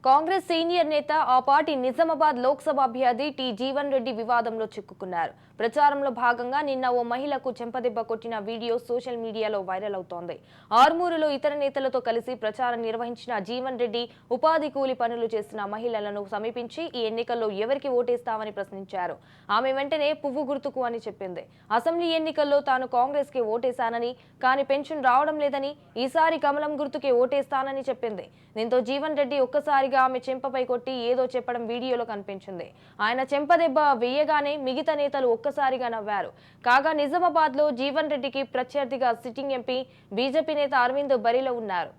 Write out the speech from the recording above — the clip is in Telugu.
కాంగ్రెస్ సీనియర్ నేత ఆ పార్టీ నిజామాబాద్ లోక్సభ అభ్యర్థి టి జీవన్ రెడ్డి వివాదంలో చిక్కుకున్నారు. ప్రచారంలో భాగంగా నిన్న ఓ మహిళకు చెంపదెబ్బ కొట్టిన వీడియో సోషల్ మీడియాలో వైరల్ అవుతోంది. ఆర్మూరులో ఇతర నేతలతో కలిసి ప్రచారం నిర్వహించిన జీవన్ రెడ్డి ఉపాధి కూలి పనులు చేస్తున్న మహిళలను సమీపించి ఈ ఎన్నికల్లో ఎవరికి ఓటేస్తామని ప్రశ్నించారు. ఆమె వెంటనే పువ్వు గుర్తుకు అని చెప్పింది. అసెంబ్లీ ఎన్నికల్లో తాను కాంగ్రెస్ కి ఓటేశానని, కానీ పెన్షన్ రావడం లేదని, ఈసారి కమలం గుర్తుకే ఓటేస్తానని చెప్పింది. దీంతో జీవన్ రెడ్డి ఒక్కసారిగా ఆమె చెంపపై కొట్టి ఏదో చెప్పడం వీడియోలో కనిపించింది. ఆయన చెంపదెబ్బ వేయగానే మిగతా నేతలు ఒక్కసారిగా నవ్వారు. కాగా నిజామాబాద్ లో జీవన్ రెడ్డికి ప్రత్యర్థిగా సిట్టింగ్ ఎంపీ బీజేపీ నేత అరవింద్ బరిలో ఉన్నారు.